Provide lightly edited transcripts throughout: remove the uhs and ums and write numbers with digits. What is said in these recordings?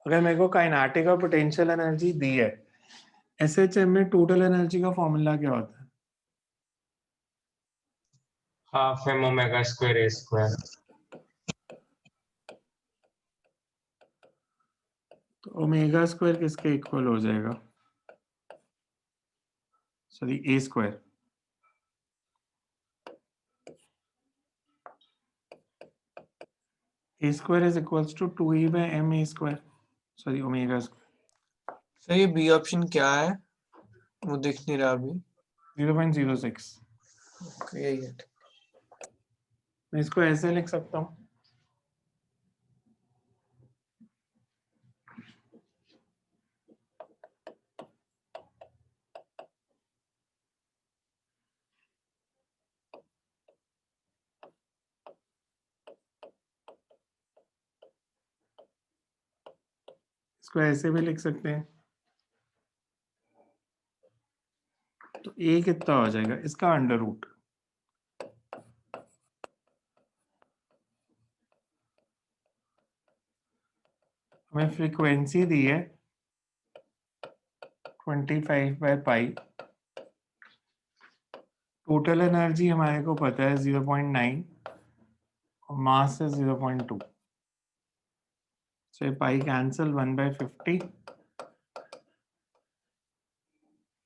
अगर मेरे को काइनेटिक और पोटेंशियल एनर्जी दी है, एसएचएम में टोटल एनर्जी का फॉर्मूला क्या होता है? Half M omega square A square. तो ओमेगा स्क्वायर किसके इक्वल हो जाएगा? Sorry, A square. A square is equals to 2e by m a square, sorry omega square. Sir ये बी ऑप्शन क्या है, वो दिख नहीं रहा अभी। 0.06। यही है। मैं इसको ऐसे लिख सकता हूँ, इसको ऐसे भी लिख सकते हैं। तो ए कितना हो जाएगा इसका अंडर रूट। हमें फ्रीक्वेंसी दी है 25 बाय पाई। टोटल एनर्जी हमारे को पता है 0.9 और मास है 0.2। सो पाई कैंसिल 1/50,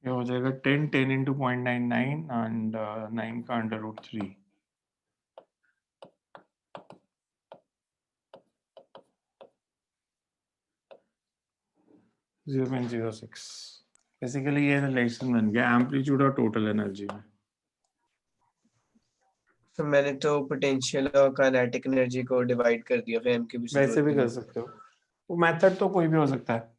ये हो जाएगा 10 10 into 0.99 एंड 9 का अंडर रूट 3। बेसिकली ये रिलेशन बन गया एम्पलीट्यूड और टोटल एनर्जी में। तो मैंने तो पोटेंशियल और काइनेटिक एनर्जी को डिवाइड कर दिया, फिर एम की भी वैसे भी कर सकते हो, वो मेथड तो कोई भी हो सकता है।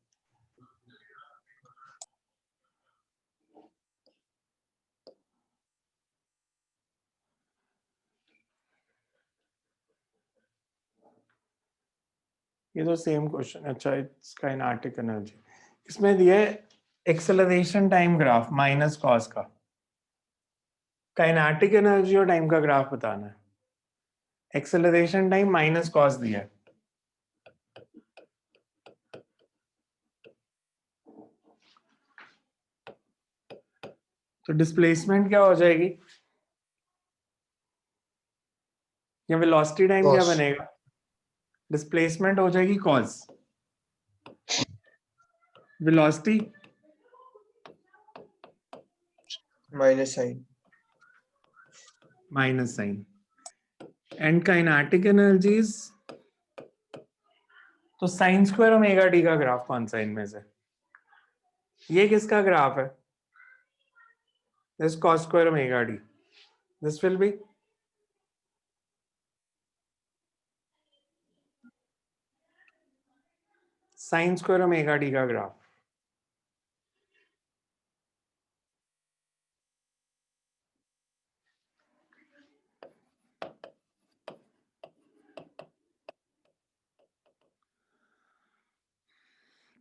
ये तो सेम क्वेश्चन। अच्छा, इट्स काइनेटिक एनर्जी। इसमें दिया है acceleration time graph minus cos का। काइनेटिक एनर्जी और टाइम का ग्राफ बताना है। एक्सेलरेशन टाइम माइनस कॉस दिया है। तो डिस्प्लेसमेंट क्या हो जाएगी, या वेलोसिटी टाइम क्या बनेगा? डिस्प्लेसमेंट हो जाएगी cos, velocity minus sine. Minus sine. And kinetic energies तो साइन स्क्वायर ओमेगा टी का ग्राफ कौन सा इनमें से? ये किसका ग्राफ है? This cos square omega t. This will be sin square omega t का ग्राफ।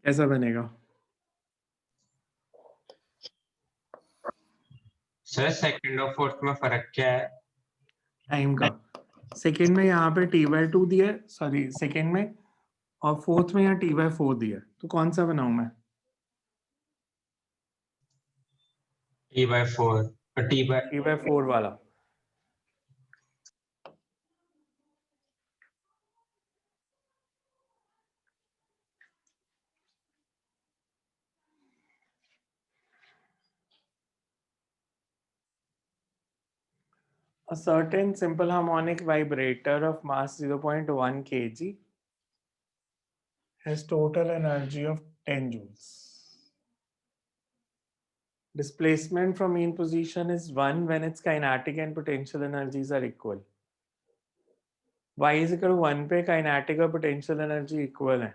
कैसा बनेगा? सर सेकंड और फोर्थ में फर्क क्या है? टाइम का। सेकेंड में यहाँ पे t/2 दिया है, सॉरी सेकेंड में, और फोर्थ में यहाँ t/4 दिया है। तो कौन सा बनाऊं मैं? t/4 और t/4 वाला। A certain simple harmonic vibrator of mass 0.1 kg has total energy of 10 joules. Displacement from mean position is 1 when its kinetic and potential energies are equal. Y is equal to 1 पे kinetic और potential energy equal है,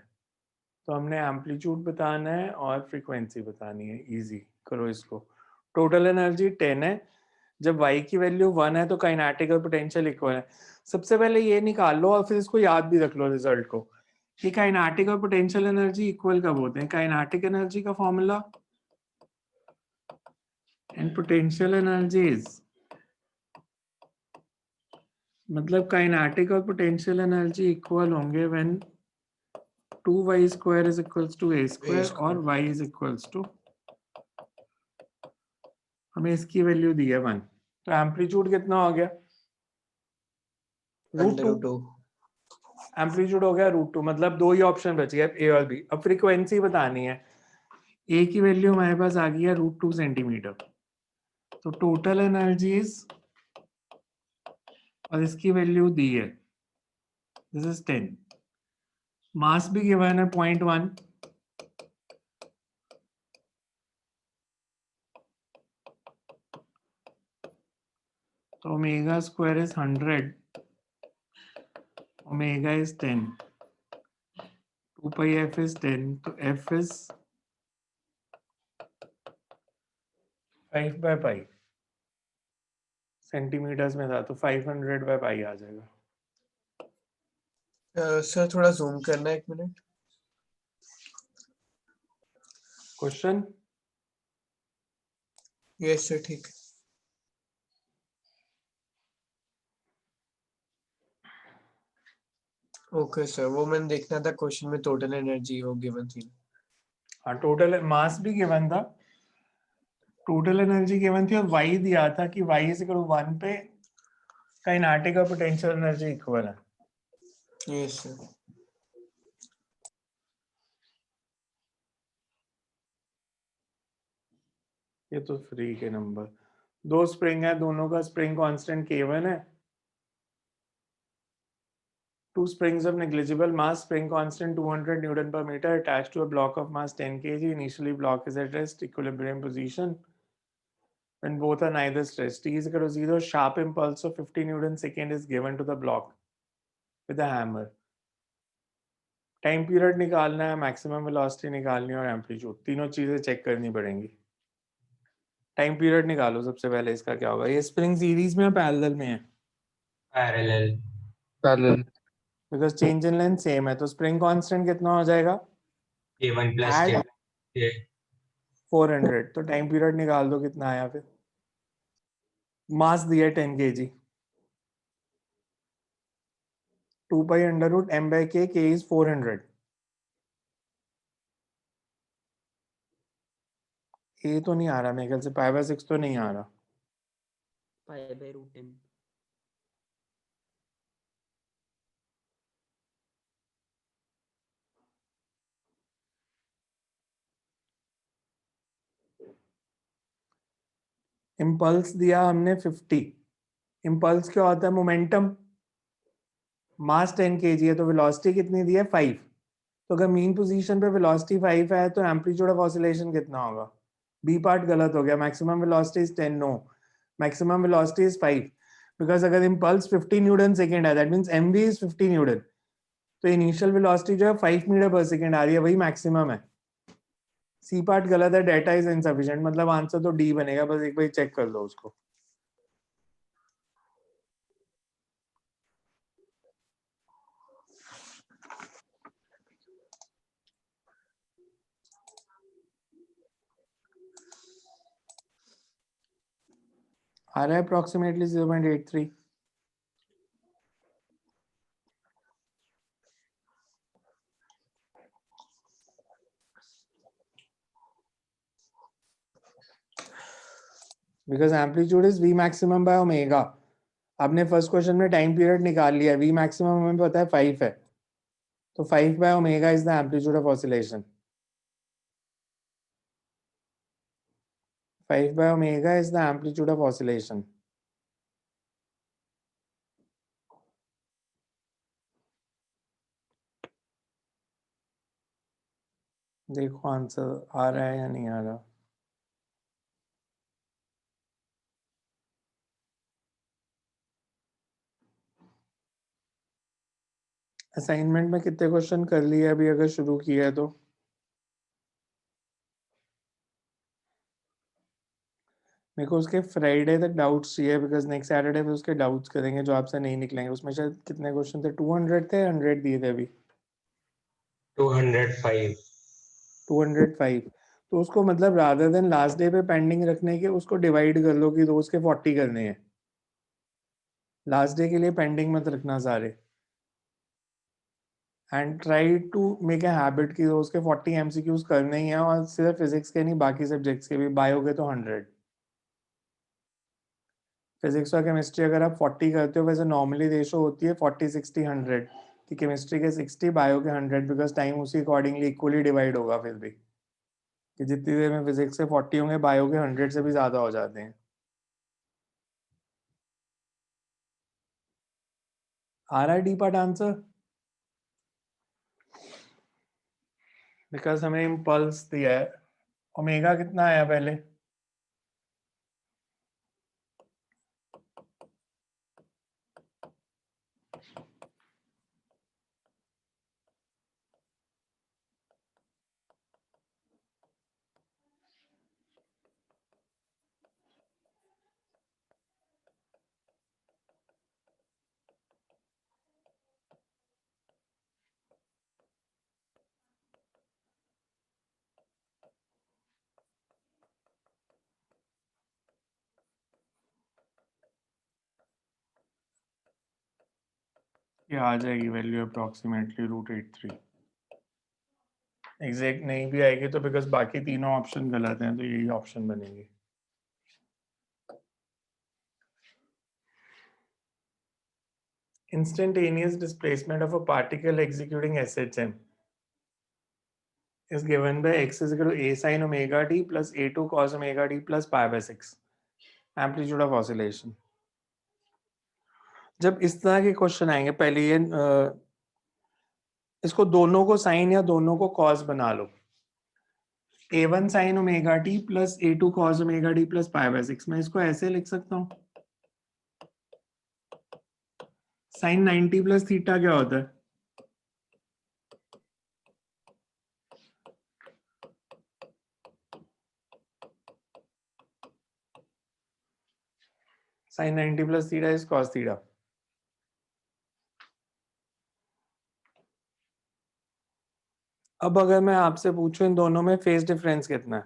तो हमने amplitude बताना है और frequency बतानी है। इजी करो इसको। टोटल एनर्जी 10 है, जब y की वैल्यू 1 है तो काइनेटिक और पोटेंशियल इक्वल है। सबसे पहले ये निकाल लो और फिर इसको याद भी रख लो रिजल्ट को कि काइनेटिक और पोटेंशियल एनर्जी इक्वल कब होते हैं। काइनेटिक एनर्जी का फॉर्मूला एंड पोटेंशियल एनर्जीज, मतलब काइनेटिक और पोटेंशियल एनर्जी इक्वल होंगे when 2y square is equals to a square square. और y is equals to, हमें इसकी वैल्यू दी है 1, तो एम्पलीट्यूड कितना हो गया √2, एम्पलीट्यूड हो गया √2, मतलब दो ही ऑप्शन बच गए ए और बी। अब फ्रीक्वेंसी बतानी है, ए की वैल्यू हमारे पास आ गई है √2 सेंटीमीटर, तो टोटल एनर्जी इज, और इसकी वैल्यू दी है, दिस इज 10, मास भी गिवन है 0.1, तो omega square is 100, omega is 10, 2 pi f is 10, तो f is 5 by pi, centimetres में था तो 500 by pi आ जाएगा। सर थोड़ा जूम करना 1 मिनट। क्वेश्चन, यस सर ठीक है। ओके सर, वो मैंने देखना था क्वेश्चन में टोटल एनर्जी वो गिवन थी। हाँ टोटल मास भी गिवन था, टोटल एनर्जी गिवन थी और y दिया था कि y इज इक्वल टू 1 पे काइनेटिक और पोटेंशियल एनर्जी इक्वल है। Yes sir. ये तो फ्री के नंबर, दो स्प्रिंग है, दोनों का स्प्रिंग कांस्टेंट K1 है, two springs of negligible mass, spring constant 200 Newton per meter attached to a block of mass 10 kg. Initially block is at rest equilibrium position when both are neither stressed. T is equal to 0. Sharp impulse of 50 Newton second is given to the block with a hammer. Time period निकालना है, maximum velocity निकालनी है और amplitude, तीनों चीजें check करनी पड़ेंगी। Time period निकालो सबसे पहले, इसका क्या होगा, ये स्प्रिंग सीरीज में या पैरेलल में है? Parallel, because change in length same है, तो स्प्रिंग कांस्टेंट कितना हो जाएगा, K1 plus Add K 400, तो टाइम पीरियड निकाल दो कितना आया फिर। मास दिया 10 kg, 2 pi under root m by k, k is 400, ए तो नहीं आ रहा मेरे ख्याल से, पाई बाय 6 तो नहीं आ रहा, pi/√10। इम्पल्स दिया हमने 50, इम्पल्स क्या होता है, मोमेंटम, मास 10 kg है तो वेलोसिटी कितनी दी है 5, तो अगर मीन पोजीशन पे वेलोसिटी 5 है तो एम्पलीट्यूड ऑफ ऑसिलेशन कितना होगा, बी पार्ट गलत हो गया, maximum velocity is 10, no, maximum velocity is 5, because अगर इम्पल्स 50 न्यूटन सेकेंड है that means mv is 50 newton, तो इनिशियल वेलोसिटी जो है 5 मीटर पर सेकेंड आ रही है, वही मैक्सिमम है। सी पार्ट गलत है, डेटा इज इनसफिशिएंट, मतलब आंसर तो डी बनेगा, बस एक बार चेक कर लो उसको। आ रहा है approximately 0.83, because amplitude is we maximum by omega. आपने फर्स्ट क्वेश्चन में टाइम पीरियड निकाल लिया, वी मैक्सिमम हमें पता है 5 है, तो 5 by omega is the amplitude of oscillation, 5 by omega is the amplitude of oscillation. देखो आंसर आ रहा है या नहीं आ रहा। असाइनमेंट में कितने क्वेश्चन कर लिए अभी अगर शुरू किया है तो? मेरे को उसके फ्राइडे तक डाउट्स चाहिए, बिकॉज नेक्स्ट सैटरडे पे उसके डाउट्स करेंगे जो आपसे नहीं निकलेंगे। उसमें शायद कितने क्वेश्चन थे, 200 थे, 100 दिए थे अभी? 205। 205, तो उसको मतलब रादर देन लास्ट डे पे पेंडिंग रखने के उसको डिवाइड कर लो कि रोज के 40 करने हैं, लास्ट डे के लिए पेंडिंग मत रखना सारे। And try to make a habit कि रोज के 40 एमसीक्यूज करने ही हैं, और सिर्फ फिजिक्स के नहीं बाकी सब्जेक्ट्स के भी। बायो के तो 100। फिजिक्स और केमिस्ट्री अगर आप 40 करते हो, वैसे नॉर्मली रेशो होती है 40 60 100 कि केमिस्ट्री के 60 बायो के 100, बिकॉज टाइम उसी अकॉर्डिंगली इक्वली डिवाइड होगा फिर भी, कि जितनी देर में फिजिक्स के 40 होंगे बायो के 100 से भी ज्यादा हो जाते हैं। आ रहा है डी पार्ट आंसर? बिकॉज हमें इम्पल्स दिया है। ओमेगा कितना आया पहले? ये आ जाएगी वैल्यू अप्रोक्सीमेटली √83। एग्जैक्ट नहीं भी आएगी तो बिकॉज बाकी तीनों ऑप्शन गलत हैं, तो यही ऑप्शन बनेंगे। Instantaneous displacement of a particle executing SHM is given by x is equal to a sin omega t plus a2 cos omega t plus pi by 6 amplitude of oscillation। जब इस तरह के question आएंगे, पहले ये इसको दोनों को साइन या दोनों को कॉस बना लो। a1 sin omega t plus a2 cos omega t plus pi by 6। मैं इसको ऐसे लिख सकता हूँ, sin 90 प्लस थीटा क्या होता है? sin 90 plus theta is cos theta. अब अगर मैं आपसे पूछूं इन दोनों में फेज डिफरेंस कितना है,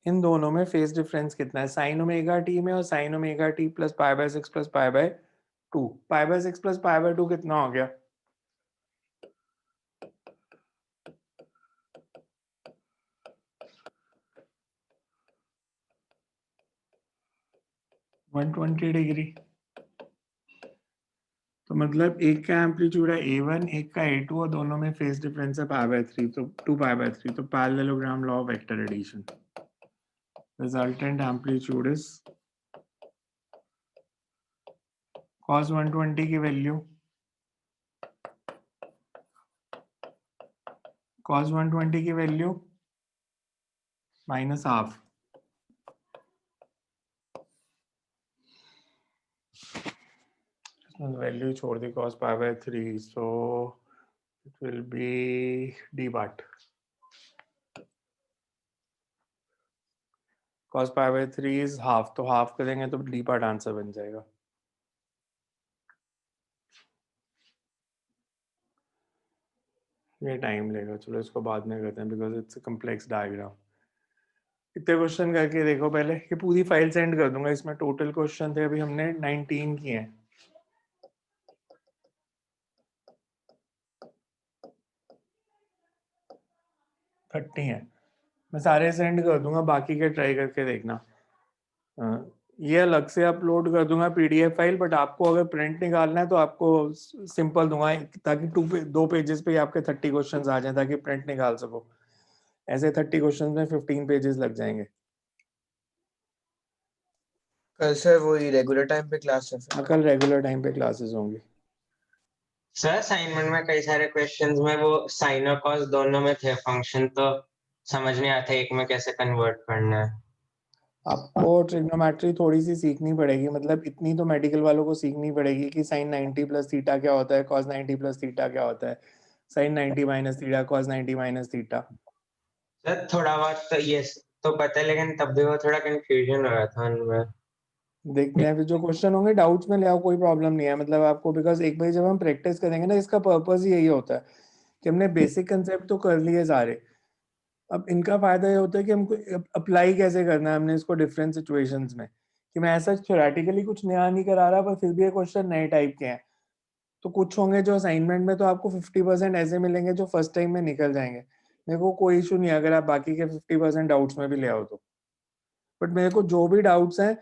इन दोनों में फेज डिफरेंस कितना है साइन ओमेगा टी में और sine omega T plus pi by 6 plus pi by 2। Pi by 6 plus pi by 2 कितना हो गया? (120°) तो मतलब एक का एम्पलीट्यूड है a1, एक का a2, और दोनों में फेज डिफरेंस है पाई बाय 3, तो 2 पाई बाय 3। तो parallelogram law of vector addition, resultant amplitude is cos 120 की वैल्यू, cos 120 की वैल्यू माइनस हाफ। वैल्यू छोड़ दी cos pi by 3, so it will be d part। cos pi by 3 is half, तो half करेंगे तो d part answer बन जाएगा। ये time लेगा, चलो इसको बाद में करते हैं because it's a complex diagram. इतने क्वेश्चन करके देखो पहले, ये पूरी फाइल सेंड कर दूंगा, इसमें टोटल क्वेश्चन थे अभी हमने 19 किए हैं। थर्टी है, मैं सारे सेंड कर दूंगा, बाकी के ट्राई करके देखना। ये अलग से अपलोड कर दूंगा पीडीएफ फाइल, बट आपको अगर प्रिंट निकालना है तो आपको सिंपल दूंगा, ताकि 2 पेजेस पे आपके 30 क्वेश्चंस आ जाएं, ताकि प्रिंट निकाल सको। ऐसे 30 क्वेश्चंस में 15 पेजेस लग जाएंगे। कल सर वही रेगुलर टाइम पे क्लास है फिर? कल रेगुलर टाइम पे क्लासेस होंगी। सर असाइनमेंट में कई सारे क्वेश्चंस में वो साइन और कॉस दोनों में थे फंक्शन, तो समझ नहीं आता एक में कैसे कन्वर्ट करना है। आपको ट्रिग्नोमेट्री थोड़ी सी सीखनी पड़ेगी, मतलब इतनी तो मेडिकल वालों को सीखनी पड़ेगी कि साइन 90 प्लस थीटा क्या होता है, कॉस 90 प्लस थीटा क्या होता है, sine 90 minus theta, cos 90 minus theta. Sir थोड़ा बहुत तो ये तो पता है, लेकिन तब भी वो थोड़ा कंफ्यूजन हो रहा था उनमें। देखते हैं फिर जो क्वेश्चन होंगे डाउट्स में ले आओ, कोई प्रॉब्लम नहीं है। मतलब आपको, बिकॉज एक बार जब हम प्रैक्टिस करेंगे ना, इसका पर्पस ही यही होता है कि हमने बेसिक कंसेप्ट तो कर लिए सारे, अब इनका फायदा ये होता है कि हमको अप्लाई कैसे करना है हमने इसको डिफरेंट सिचुएशंस में, कि मैं ऐसा थ्योरेटिकली कुछ नया नहीं करा रहा, पर फिर भी ये क्वेश्चन नए टाइप के हैं, तो कुछ होंगे जो असाइनमेंट में तो आपको 50% ऐसे मिलेंगे जो फर्स्ट टाइम में निकल जाएंगे, मेरे को कोई इशू नहीं है अगर आप बाकी के 50% डाउट्स में भी ले आओ तो, बट मेरे को जो भी डाउट्स हैं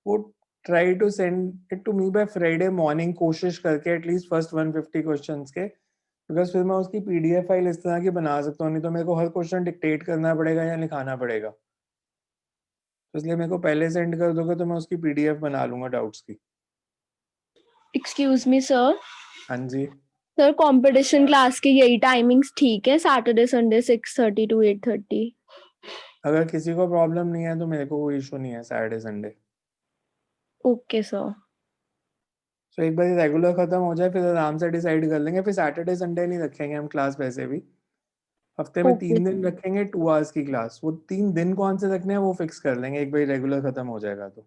वो try to send it to me by Friday morning, कोशिश करके एटलीस्ट फर्स्ट 150 क्वेश्चंस के, बिकॉज फिर मैं उसकी पीडीएफ फाइल इस तरह की बना सकता हूँ, नहीं तो मेरे को हर क्वेश्चन डिक्टेट करना पड़ेगा या लिखाना पड़ेगा, तो इसलिए मेरे को पहले सेंड कर दोगे तो मैं उसकी पीडीएफ बना लूंगा डाउट्स की। एक्सक्यूज मी सर, हाँ जी, सर कंपटीशन क्लास के यही टाइमिंग्स ठीक है, सैटरडे संडे 6:30 to 8:30? अगर किसी को प्रॉब्लम नहीं है तो मेरे को कोई इशू नहीं है सैटरडे संडे। Okay sir. तो एक बार रेगुलर खत्म हो जाए फिर आराम से डिसाइड कर लेंगे, फिर सैटरडे संडे नहीं रखेंगे हम क्लास, वैसे भी हफ्ते में ओके 3 दिन रखेंगे 2 आवर्स की क्लास, वो 3 दिन कौन से रखने हैं वो फिक्स कर लेंगे एक बार रेगुलर खत्म हो जाएगा तो,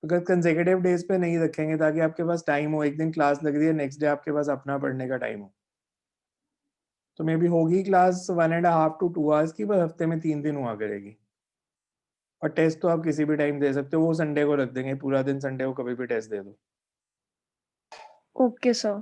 बिकॉज कंसेक्यूटिव डेज पे नहीं रखेंगे ताकि आपके पास टाइम हो, एक दिन क्लास लग रही है नेक्स्ट डे आपके पास अपना पढ़ने का टाइम हो, तो मे बी होगी क्लास 1.5 to 2 आवर्स की, पर हफ्ते में 3 दिन हुआ करेगी, और टेस्ट तो आप किसी भी टाइम दे सकते हो, वो संडे को रख देंगे पूरा दिन, संडे को कभी भी टेस्ट दे दो। Okay sir.